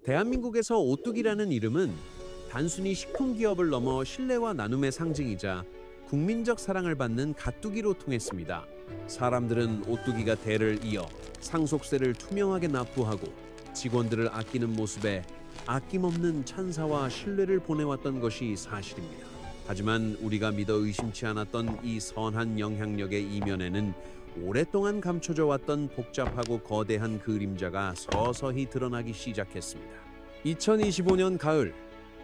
대한민국에서 오뚜기라는 이름은 단순히 식품 기업을 넘어 신뢰와 나눔의 상징이자 국민적 사랑을 받는 가뚜기로 통했습니다. 사람들은 오뚜기가 대를 이어 상속세를 투명하게 납부하고 직원들을 아끼는 모습에 아낌없는 찬사와 신뢰를 보내왔던 것이 사실입니다. 하지만 우리가 믿어 의심치 않았던 이 선한 영향력의 이면에는 오랫동안 감춰져 왔던 복잡하고 거대한 그림자가 서서히 드러나기 시작했습니다. 2025년 가을,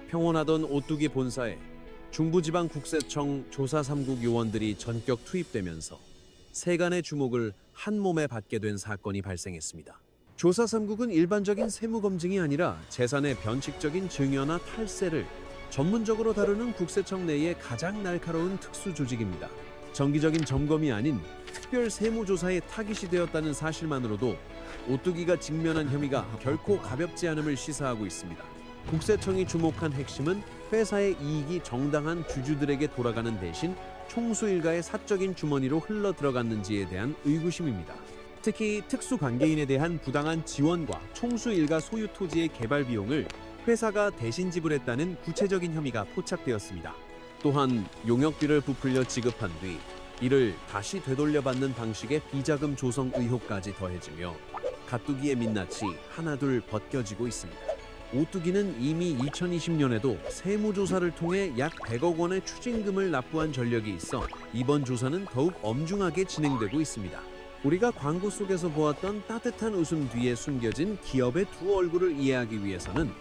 평온하던 오뚜기 본사에 중부지방국세청 조사 3국 요원들이 전격 투입되면서 세간의 주목을 한 몸에 받게 된 사건이 발생했습니다. 조사 3국은 일반적인 세무 검증이 아니라 재산의 변칙적인 증여나 탈세를 전문적으로 다루는 국세청 내의 가장 날카로운 특수 조직입니다. 정기적인 점검이 아닌 특별 세무조사에 타깃이 되었다는 사실만으로도 오뚜기가 직면한 혐의가 결코 가볍지 않음을 시사하고 있습니다. 국세청이 주목한 핵심은 회사의 이익이 정당한 주주들에게 돌아가는 대신 총수 일가의 사적인 주머니로 흘러 들어갔는지에 대한 의구심입니다. 특히 특수관계인에 대한 부당한 지원과 총수 일가 소유 토지의 개발 비용을 회사가 대신 지불했다는 구체적인 혐의가 포착되었습니다. 또한 용역비를 부풀려 지급한 뒤 이를 다시 되돌려받는 방식의 비자금 조성 의혹까지 더해지며 가뚜기의 민낯이 하나둘 벗겨지고 있습니다. 오뚜기는 이미 2020년에도 세무조사를 통해 약 100억 원의 추징금을 납부한 전력이 있어 이번 조사는 더욱 엄중하게 진행되고 있습니다. 우리가 광고 속에서 보았던 따뜻한 웃음 뒤에 숨겨진 기업의 두 얼굴을 이해하기 위해서는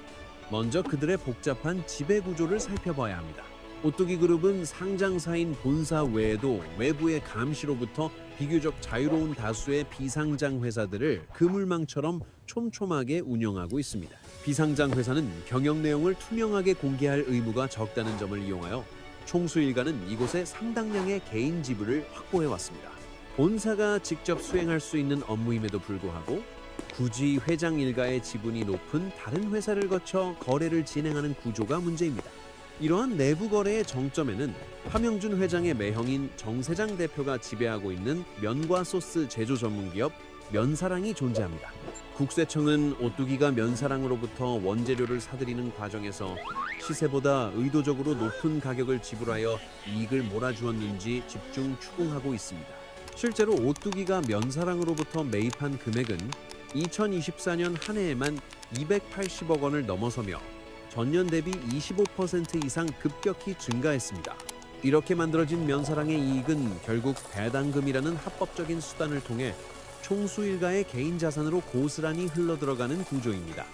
먼저 그들의 복잡한 지배 구조를 살펴봐야 합니다. 오뚜기 그룹은 상장사인 본사 외에도 외부의 감시로부터 비교적 자유로운 다수의 비상장 회사들을 그물망처럼 촘촘하게 운영하고 있습니다. 비상장 회사는 경영 내용을 투명하게 공개할 의무가 적다는 점을 이용하여 총수 일가는 이곳에 상당량의 개인 지분을 확보해 왔습니다. 본사가 직접 수행할 수 있는 업무임에도 불구하고 굳이 회장 일가의 지분이 높은 다른 회사를 거쳐 거래를 진행하는 구조가 문제입니다. 이러한 내부 거래의 정점에는 함영준 회장의 매형인 정세장 대표가 지배하고 있는 면과 소스 제조 전문기업 면사랑이 존재합니다. 국세청은 오뚜기가 면사랑으로부터 원재료를 사들이는 과정에서 시세보다 의도적으로 높은 가격을 지불하여 이익을 몰아주었는지 집중 추궁하고 있습니다. 실제로 오뚜기가 면사랑으로부터 매입한 금액은 2024년 한 해에만 280억 원을 넘어서며 전년 대비 25% 이상 급격히 증가했습니다. 이렇게 만들어진 면사랑의 이익은 결국 배당금이라는 합법적인 수단을 통해 총수 일가의 개인 자산으로 고스란히 흘러들어가는 구조입니다.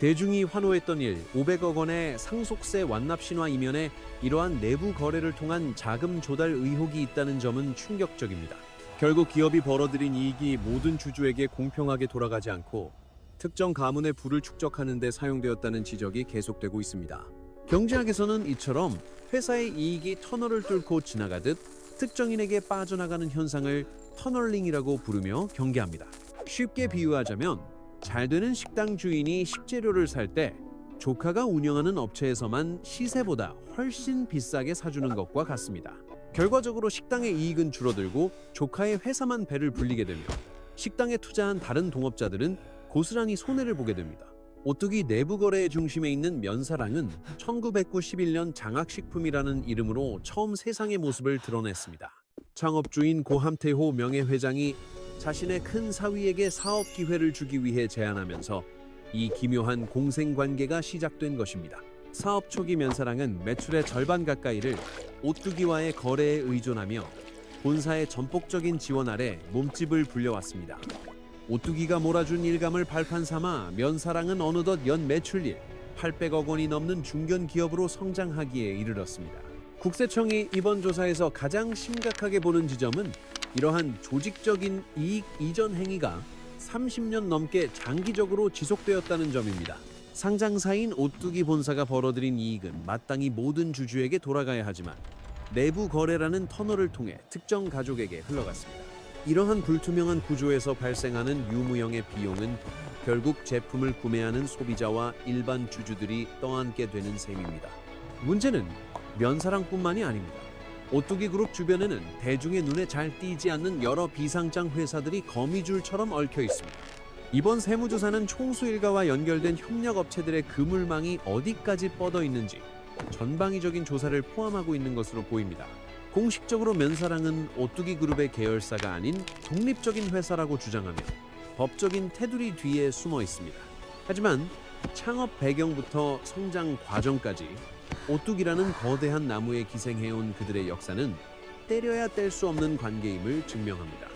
대중이 환호했던 일, 500억 원의 상속세 완납 신화 이면에 이러한 내부 거래를 통한 자금 조달 의혹이 있다는 점은 충격적입니다. 결국 기업이 벌어들인 이익이 모든 주주에게 공평하게 돌아가지 않고 특정 가문의 부를 축적하는 데 사용되었다는 지적이 계속되고 있습니다. 경제학에서는 이처럼 회사의 이익이 터널을 뚫고 지나가듯 특정인에게 빠져나가는 현상을 터널링이라고 부르며 경계합니다. 쉽게 비유하자면 잘 되는 식당 주인이 식재료를 살 때 조카가 운영하는 업체에서만 시세보다 훨씬 비싸게 사주는 것과 같습니다. 결과적으로 식당의 이익은 줄어들고 조카의 회사만 배를 불리게 되며 식당에 투자한 다른 동업자들은 고스란히 손해를 보게 됩니다. 오뚜기 내부 거래의 중심에 있는 면사랑은 1991년 장학식품이라는 이름으로 처음 세상의 모습을 드러냈습니다. 창업주인 고함태호 명예회장이 자신의 큰 사위에게 사업 기회를 주기 위해 제안하면서 이 기묘한 공생관계가 시작된 것입니다. 사업 초기 면사랑은 매출의 절반 가까이를 오뚜기와의 거래에 의존하며 본사의 전폭적인 지원 아래 몸집을 불려왔습니다. 오뚜기가 몰아준 일감을 발판 삼아 면사랑은 어느덧 연 매출일 800억 원이 넘는 중견 기업으로 성장하기에 이르렀습니다. 국세청이 이번 조사에서 가장 심각하게 보는 지점은 이러한 조직적인 이익 이전 행위가 30년 넘게 장기적으로 지속되었다는 점입니다. 상장사인 오뚜기 본사가 벌어들인 이익은 마땅히 모든 주주에게 돌아가야 하지만 내부 거래라는 터널을 통해 특정 가족에게 흘러갔습니다. 이러한 불투명한 구조에서 발생하는 유무형의 비용은 결국 제품을 구매하는 소비자와 일반 주주들이 떠안게 되는 셈입니다. 문제는 면사랑뿐만이 아닙니다. 오뚜기 그룹 주변에는 대중의 눈에 잘 띄지 않는 여러 비상장 회사들이 거미줄처럼 얽혀 있습니다. 이번 세무조사는 총수 일가와 연결된 협력업체들의 그물망이 어디까지 뻗어 있는지 전방위적인 조사를 포함하고 있는 것으로 보입니다. 공식적으로 면사랑은 오뚜기 그룹의 계열사가 아닌 독립적인 회사라고 주장하며 법적인 테두리 뒤에 숨어 있습니다. 하지만 창업 배경부터 성장 과정까지 오뚜기라는 거대한 나무에 기생해온 그들의 역사는 때려야 뗄 수 없는 관계임을 증명합니다.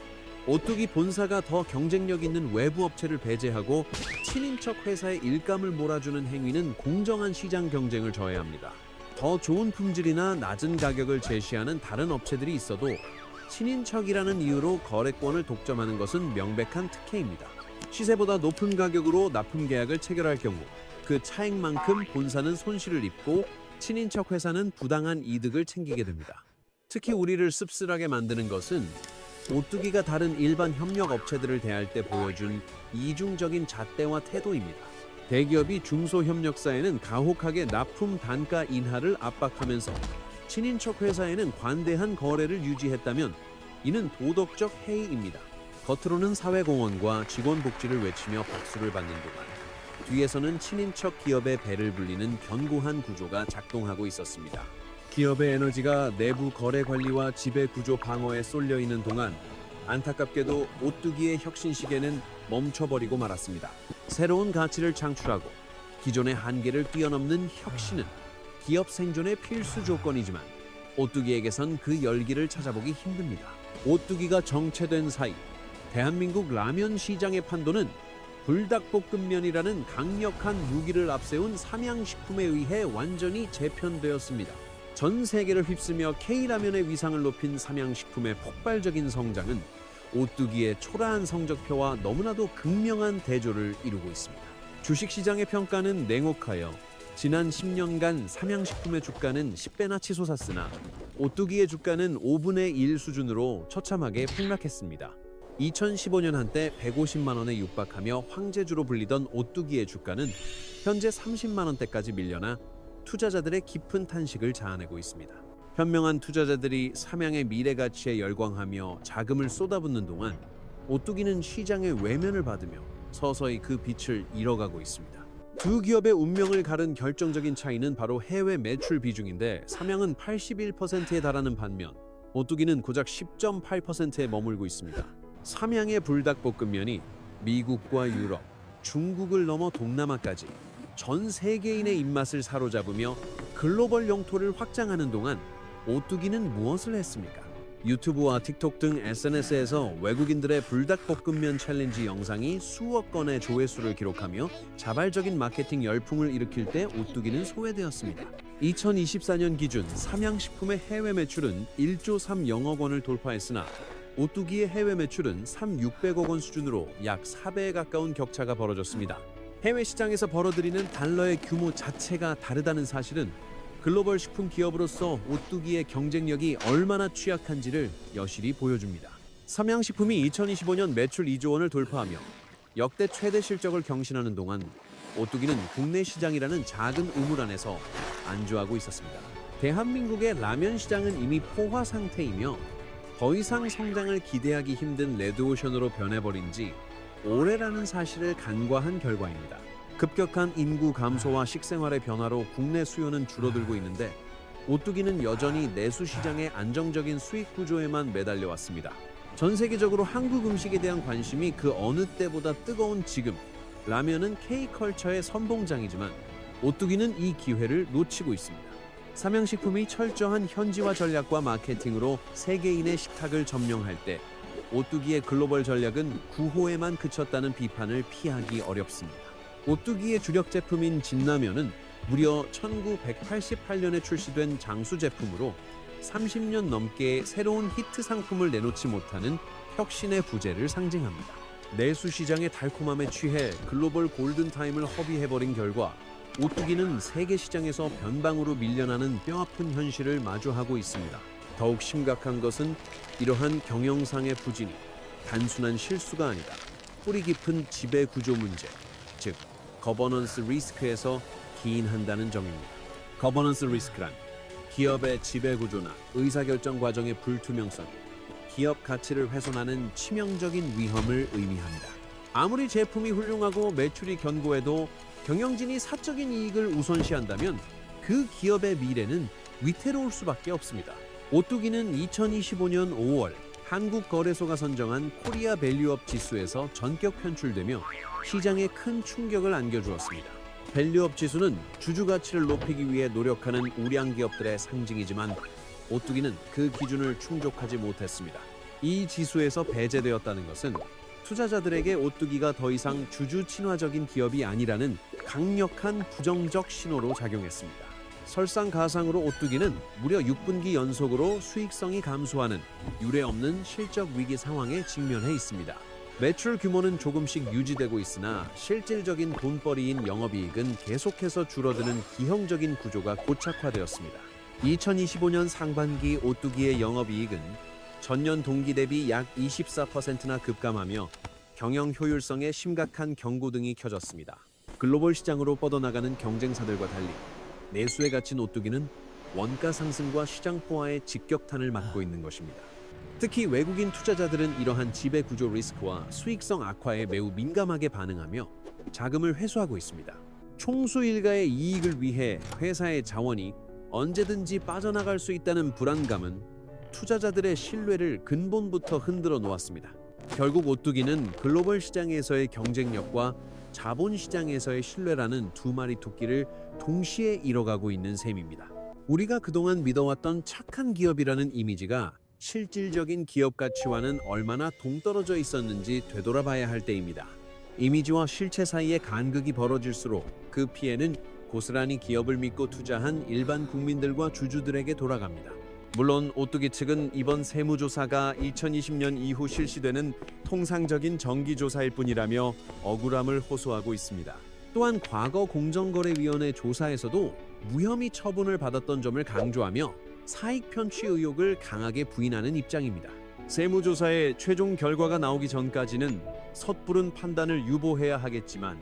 오뚜기 본사가 더 경쟁력 있는 외부 업체를 배제하고 친인척 회사의 일감을 몰아주는 행위는 공정한 시장 경쟁을 저해합니다. 더 좋은 품질이나 낮은 가격을 제시하는 다른 업체들이 있어도 친인척이라는 이유로 거래권을 독점하는 것은 명백한 특혜입니다. 시세보다 높은 가격으로 납품 계약을 체결할 경우 그 차익만큼 본사는 손실을 입고 친인척 회사는 부당한 이득을 챙기게 됩니다. 특히 우리를 씁쓸하게 만드는 것은 오뚜기가 다른 일반 협력 업체들을 대할 때 보여준 이중적인 잣대와 태도입니다. 대기업이 중소협력사에는 가혹하게 납품 단가 인하를 압박하면서 친인척 회사에는 관대한 거래를 유지했다면 이는 도덕적 해이입니다. 겉으로는 사회공헌과 직원 복지를 외치며 박수를 받는 동안 뒤에서는 친인척 기업의 배를 불리는 견고한 구조가 작동하고 있었습니다. 기업의 에너지가 내부 거래 관리와 지배 구조 방어에 쏠려 있는 동안 안타깝게도 오뚜기의 혁신 시계는 멈춰버리고 말았습니다. 새로운 가치를 창출하고 기존의 한계를 뛰어넘는 혁신은 기업 생존의 필수 조건이지만 오뚜기에게선 그 열기를 찾아보기 힘듭니다. 오뚜기가 정체된 사이 대한민국 라면 시장의 판도는 불닭볶음면이라는 강력한 무기를 앞세운 삼양식품에 의해 완전히 재편되었습니다. 전 세계를 휩쓰며 K라면의 위상을 높인 삼양식품의 폭발적인 성장은 오뚜기의 초라한 성적표와 너무나도 극명한 대조를 이루고 있습니다. 주식시장의 평가는 냉혹하여 지난 10년간 삼양식품의 주가는 10배나 치솟았으나 오뚜기의 주가는 5분의 1 수준으로 처참하게 폭락했습니다. 2015년 한때 150만 원에 육박하며 황제주로 불리던 오뚜기의 주가는 현재 30만 원대까지 밀려나 투자자들의 깊은 탄식을 자아내고 있습니다. 현명한 투자자들이 삼양의 미래 가치에 열광하며 자금을 쏟아붓는 동안 오뚜기는 시장의 외면을 받으며 서서히 그 빛을 잃어가고 있습니다. 두 기업의 운명을 가른 결정적인 차이는 바로 해외 매출 비중인데 삼양은 81%에 달하는 반면 오뚜기는 고작 10.8%에 머물고 있습니다. 삼양의 불닭볶음면이 미국과 유럽, 중국을 넘어 동남아까지 전 세계인의 입맛을 사로잡으며 글로벌 영토를 확장하는 동안 오뚜기는 무엇을 했습니까? 유튜브와 틱톡 등 SNS에서 외국인들의 불닭볶음면 챌린지 영상이 수억 건의 조회수를 기록하며 자발적인 마케팅 열풍을 일으킬 때 오뚜기는 소외되었습니다. 2024년 기준 삼양식품의 해외 매출은 1조 3영억 원을 돌파했으나 오뚜기의 해외 매출은 3,600억 원 수준으로 약 4배에 가까운 격차가 벌어졌습니다. 해외 시장에서 벌어들이는 달러의 규모 자체가 다르다는 사실은 글로벌 식품 기업으로서 오뚜기의 경쟁력이 얼마나 취약한지를 여실히 보여줍니다. 삼양식품이 2025년 매출 2조 원을 돌파하며 역대 최대 실적을 경신하는 동안 오뚜기는 국내 시장이라는 작은 우물 안에서 안주하고 있었습니다. 대한민국의 라면 시장은 이미 포화 상태이며 더 이상 성장을 기대하기 힘든 레드오션으로 변해버린 지 오래라는 사실을 간과한 결과입니다. 급격한 인구 감소와 식생활의 변화로 국내 수요는 줄어들고 있는데 오뚜기는 여전히 내수 시장의 안정적인 수익 구조에만 매달려 왔습니다. 전 세계적으로 한국 음식에 대한 관심이 그 어느 때보다 뜨거운 지금, 라면은 K컬처의 선봉장이지만 오뚜기는 이 기회를 놓치고 있습니다. 삼양식품이 철저한 현지화 전략과 마케팅으로 세계인의 식탁을 점령할 때 오뚜기의 글로벌 전략은 구호에만 그쳤다는 비판을 피하기 어렵습니다. 오뚜기의 주력 제품인 진라면은 무려 1988년에 출시된 장수 제품으로 30년 넘게 새로운 히트 상품을 내놓지 못하는 혁신의 부재를 상징합니다. 내수 시장의 달콤함에 취해 글로벌 골든타임을 허비해버린 결과 오뚜기는 세계 시장에서 변방으로 밀려나는 뼈아픈 현실을 마주하고 있습니다. 더욱 심각한 것은 이러한 경영상의 부진이 단순한 실수가 아니라 뿌리 깊은 지배 구조 문제, 즉 거버넌스 리스크에서 기인한다는 점입니다. 거버넌스 리스크란 기업의 지배 구조나 의사결정 과정의 불투명성이 기업 가치를 훼손하는 치명적인 위험을 의미합니다. 아무리 제품이 훌륭하고 매출이 견고해도 경영진이 사적인 이익을 우선시한다면 그 기업의 미래는 위태로울 수밖에 없습니다. 오뚜기는 2025년 5월 한국거래소가 선정한 코리아 밸류업 지수에서 전격 편출되며 시장에 큰 충격을 안겨주었습니다. 밸류업 지수는 주주 가치를 높이기 위해 노력하는 우량 기업들의 상징이지만 오뚜기는 그 기준을 충족하지 못했습니다. 이 지수에서 배제되었다는 것은 투자자들에게 오뚜기가 더 이상 주주 친화적인 기업이 아니라는 강력한 부정적 신호로 작용했습니다. 설상가상으로 오뚜기는 무려 6분기 연속으로 수익성이 감소하는 유례없는 실적 위기 상황에 직면해 있습니다. 매출 규모는 조금씩 유지되고 있으나 실질적인 돈벌이인 영업이익은 계속해서 줄어드는 기형적인 구조가 고착화되었습니다. 2025년 상반기 오뚜기의 영업이익은 전년 동기 대비 약 24%나 급감하며 경영 효율성에 심각한 경고등이 켜졌습니다. 글로벌 시장으로 뻗어나가는 경쟁사들과 달리 내수에 갇힌 오뚜기는 원가 상승과 시장 포화의 직격탄을 맞고 있는 것입니다. 특히 외국인 투자자들은 이러한 지배 구조 리스크와 수익성 악화에 매우 민감하게 반응하며 자금을 회수하고 있습니다. 총수 일가의 이익을 위해 회사의 자원이 언제든지 빠져나갈 수 있다는 불안감은 투자자들의 신뢰를 근본부터 흔들어 놓았습니다. 결국 오뚜기는 글로벌 시장에서의 경쟁력과 자본시장에서의 신뢰라는 두 마리 토끼를 동시에 잃어가고 있는 셈입니다. 우리가 그동안 믿어왔던 착한 기업이라는 이미지가 실질적인 기업 가치와는 얼마나 동떨어져 있었는지 되돌아봐야 할 때입니다. 이미지와 실체 사이에 간극이 벌어질수록 그 피해는 고스란히 기업을 믿고 투자한 일반 국민들과 주주들에게 돌아갑니다. 물론 오뚜기 측은 이번 세무조사가 2020년 이후 실시되는 통상적인 정기조사일 뿐이라며 억울함을 호소하고 있습니다. 또한 과거 공정거래위원회 조사에서도 무혐의 처분을 받았던 점을 강조하며 사익 편취 의혹을 강하게 부인하는 입장입니다. 세무조사의 최종 결과가 나오기 전까지는 섣부른 판단을 유보해야 하겠지만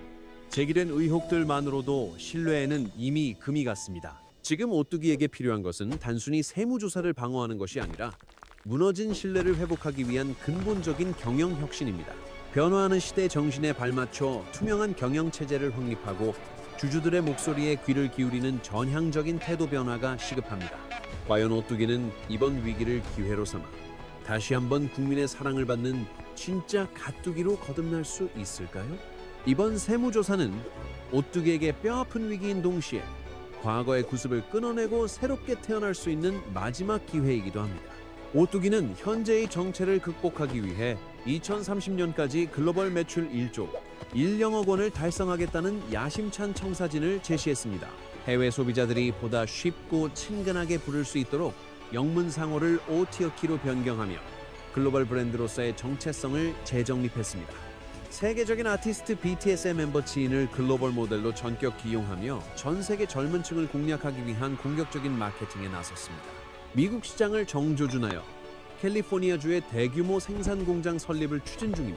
제기된 의혹들만으로도 신뢰에는 이미 금이 갔습니다. 지금 오뚜기에게 필요한 것은 단순히 세무조사를 방어하는 것이 아니라 무너진 신뢰를 회복하기 위한 근본적인 경영 혁신입니다. 변화하는 시대 정신에 발맞춰 투명한 경영 체제를 확립하고 주주들의 목소리에 귀를 기울이는 전향적인 태도 변화가 시급합니다. 과연 오뚜기는 이번 위기를 기회로 삼아 다시 한번 국민의 사랑을 받는 진짜 가뚜기로 거듭날 수 있을까요? 이번 세무조사는 오뚜기에게 뼈아픈 위기인 동시에 과거의 구습을 끊어내고 새롭게 태어날 수 있는 마지막 기회이기도 합니다. 오뚜기는 현재의 정체를 극복하기 위해 2030년까지 글로벌 매출 1조 1영억 원을 달성하겠다는 야심찬 청사진을 제시했습니다. 해외 소비자들이 보다 쉽고 친근하게 부를 수 있도록 영문상호를 오티어키로 변경하며 글로벌 브랜드로서의 정체성을 재정립했습니다. 세계적인 아티스트 BTS의 멤버 지인을 글로벌 모델로 전격 기용하며 전 세계 젊은 층을 공략하기 위한 공격적인 마케팅에 나섰습니다. 미국 시장을 정조준하여 캘리포니아주의 대규모 생산 공장 설립을 추진 중이며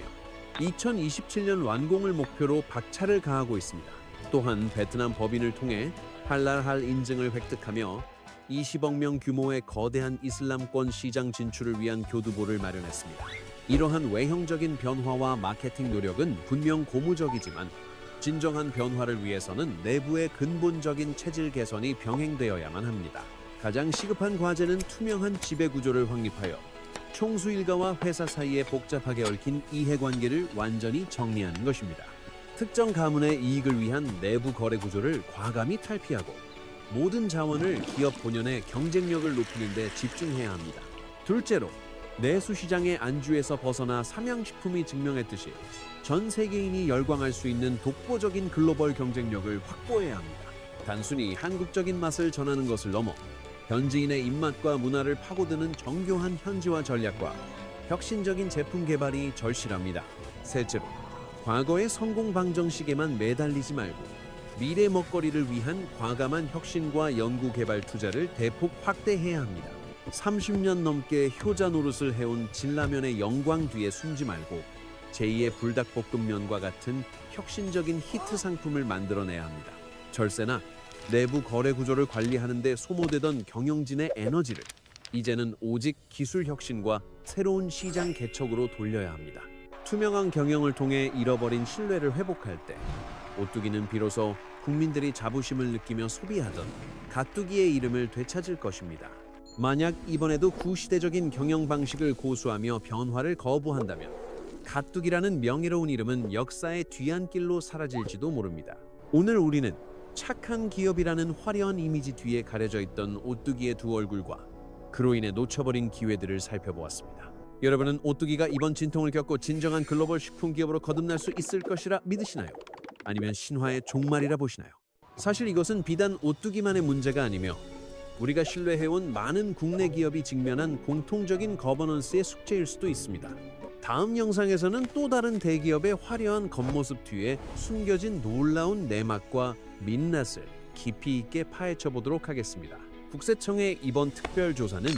2027년 완공을 목표로 박차를 가하고 있습니다. 또한 베트남 법인을 통해 할랄할 인증을 획득하며 20억 명 규모의 거대한 이슬람권 시장 진출을 위한 교두보를 마련했습니다. 이러한 외형적인 변화와 마케팅 노력은 분명 고무적이지만 진정한 변화를 위해서는 내부의 근본적인 체질 개선이 병행되어야만 합니다. 가장 시급한 과제는 투명한 지배 구조를 확립하여 총수 일가와 회사 사이에 복잡하게 얽힌 이해관계를 완전히 정리하는 것입니다. 특정 가문의 이익을 위한 내부 거래 구조를 과감히 탈피하고 모든 자원을 기업 본연의 경쟁력을 높이는 데 집중해야 합니다. 둘째로, 내수 시장의 안주에서 벗어나 삼양식품이 증명했듯이 전 세계인이 열광할 수 있는 독보적인 글로벌 경쟁력을 확보해야 합니다. 단순히 한국적인 맛을 전하는 것을 넘어 현지인의 입맛과 문화를 파고드는 정교한 현지화 전략과 혁신적인 제품 개발이 절실합니다. 셋째로, 과거의 성공 방정식에만 매달리지 말고 미래 먹거리를 위한 과감한 혁신과 연구 개발 투자를 대폭 확대해야 합니다. 30년 넘게 효자 노릇을 해온 진라면의 영광 뒤에 숨지 말고 제2의 불닭볶음면과 같은 혁신적인 히트 상품을 만들어내야 합니다. 절세나 내부 거래 구조를 관리하는 데 소모되던 경영진의 에너지를 이제는 오직 기술 혁신과 새로운 시장 개척으로 돌려야 합니다. 불투명한 경영을 통해 잃어버린 신뢰를 회복할 때 오뚜기는 비로소 국민들이 자부심을 느끼며 소비하던 가뚜기의 이름을 되찾을 것입니다. 만약 이번에도 구시대적인 경영 방식을 고수하며 변화를 거부한다면 가뚜기라는 명예로운 이름은 역사의 뒤안길로 사라질지도 모릅니다. 오늘 우리는 착한 기업이라는 화려한 이미지 뒤에 가려져 있던 오뚜기의 두 얼굴과 그로 인해 놓쳐버린 기회들을 살펴보았습니다. 여러분은 오뚜기가 이번 진통을 겪고 진정한 글로벌 식품 기업으로 거듭날 수 있을 것이라 믿으시나요? 아니면 신화의 종말이라 보시나요? 사실 이것은 비단 오뚜기만의 문제가 아니며 우리가 신뢰해온 많은 국내 기업이 직면한 공통적인 거버넌스의 숙제일 수도 있습니다. 다음 영상에서는 또 다른 대기업의 화려한 겉모습 뒤에 숨겨진 놀라운 내막과 민낯을 깊이 있게 파헤쳐 보도록 하겠습니다. 국세청의 이번 특별조사는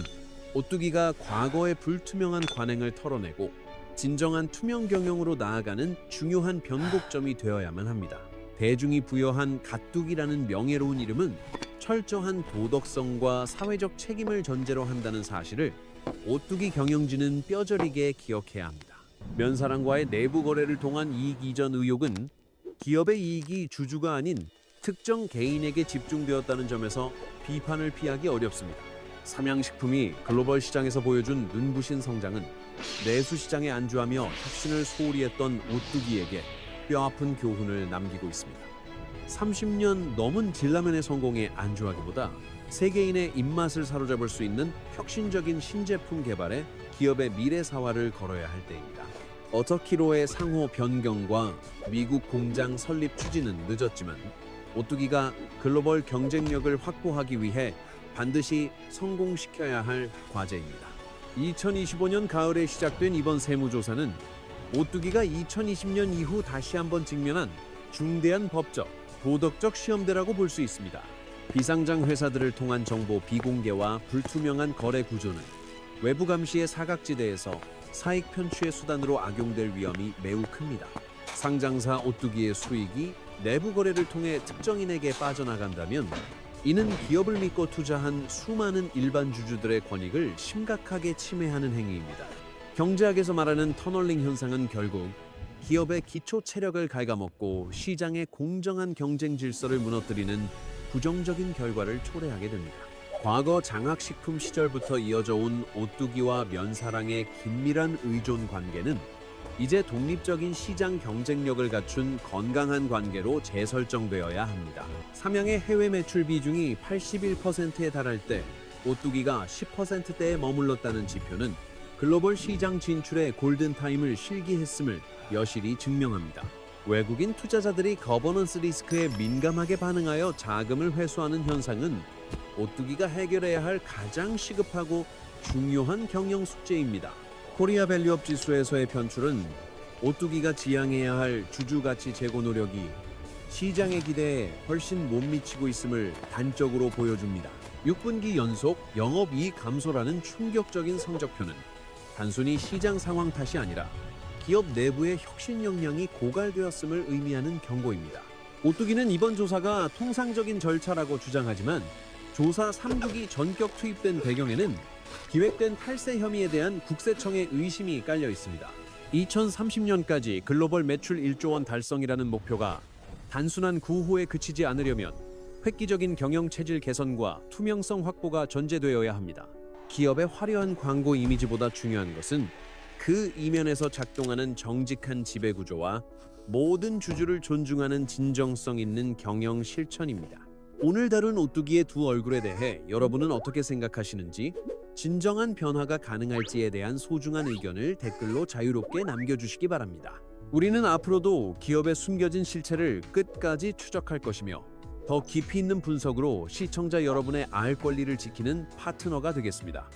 오뚜기가 과거의 불투명한 관행을 털어내고 진정한 투명 경영으로 나아가는 중요한 변곡점이 되어야만 합니다. 대중이 부여한 가뚜기라는 명예로운 이름은 철저한 도덕성과 사회적 책임을 전제로 한다는 사실을 오뚜기 경영진은 뼈저리게 기억해야 합니다. 면사랑과의 내부 거래를 통한 이익 이전 의혹은 기업의 이익이 주주가 아닌 특정 개인에게 집중되었다는 점에서 비판을 피하기 어렵습니다. 삼양식품이 글로벌 시장에서 보여준 눈부신 성장은 내수 시장에 안주하며 혁신을 소홀히 했던 오뚜기에게 뼈아픈 교훈을 남기고 있습니다. 30년 넘은 진라면의 성공에 안주하기보다 세계인의 입맛을 사로잡을 수 있는 혁신적인 신제품 개발에 기업의 미래 사활을 걸어야 할 때입니다. 어터키로의 상호 변경과 미국 공장 설립 추진은 늦었지만 오뚜기가 글로벌 경쟁력을 확보하기 위해 반드시 성공시켜야 할 과제입니다. 2025년 가을에 시작된 이번 세무조사는 오뚜기가 2020년 이후 다시 한번 직면한 중대한 법적, 도덕적 시험대라고 볼 수 있습니다. 비상장 회사들을 통한 정보 비공개와 불투명한 거래 구조는 외부 감시의 사각지대에서 사익 편취의 수단으로 악용될 위험이 매우 큽니다. 상장사 오뚜기의 수익이 내부 거래를 통해 특정인에게 빠져나간다면 이는 기업을 믿고 투자한 수많은 일반 주주들의 권익을 심각하게 침해하는 행위입니다. 경제학에서 말하는 터널링 현상은 결국 기업의 기초 체력을 갉아먹고 시장의 공정한 경쟁 질서를 무너뜨리는 부정적인 결과를 초래하게 됩니다. 과거 장학식품 시절부터 이어져 온 오뚜기와 면사랑의 긴밀한 의존 관계는 이제 독립적인 시장 경쟁력을 갖춘 건강한 관계로 재설정되어야 합니다. 삼양의 해외 매출 비중이 81%에 달할 때 오뚜기가 10%대에 머물렀다는 지표는 글로벌 시장 진출의 골든타임을 실기했음을 여실히 증명합니다. 외국인 투자자들이 거버넌스 리스크에 민감하게 반응하여 자금을 회수하는 현상은 오뚜기가 해결해야 할 가장 시급하고 중요한 경영 숙제입니다. 코리아 밸류업 지수에서의 편출은 오뚜기가 지향해야 할 주주가치 제고 노력이 시장의 기대에 훨씬 못 미치고 있음을 단적으로 보여줍니다. 6분기 연속 영업이익 감소라는 충격적인 성적표는 단순히 시장 상황 탓이 아니라 기업 내부의 혁신 역량이 고갈되었음을 의미하는 경고입니다. 오뚜기는 이번 조사가 통상적인 절차라고 주장하지만 조사 3주기 전격 투입된 배경에는 기획된 탈세 혐의에 대한 국세청의 의심이 깔려 있습니다. 2030년까지 글로벌 매출 1조 원 달성이라는 목표가 단순한 구호에 그치지 않으려면 획기적인 경영 체질 개선과 투명성 확보가 전제되어야 합니다. 기업의 화려한 광고 이미지보다 중요한 것은 그 이면에서 작동하는 정직한 지배 구조와 모든 주주를 존중하는 진정성 있는 경영 실천입니다. 오늘 다룬 오뚜기의 두 얼굴에 대해 여러분은 어떻게 생각하시는지, 진정한 변화가 가능할지에 대한 소중한 의견을 댓글로 자유롭게 남겨주시기 바랍니다. 우리는 앞으로도 기업의 숨겨진 실체를 끝까지 추적할 것이며 더 깊이 있는 분석으로 시청자 여러분의 알 권리를 지키는 파트너가 되겠습니다.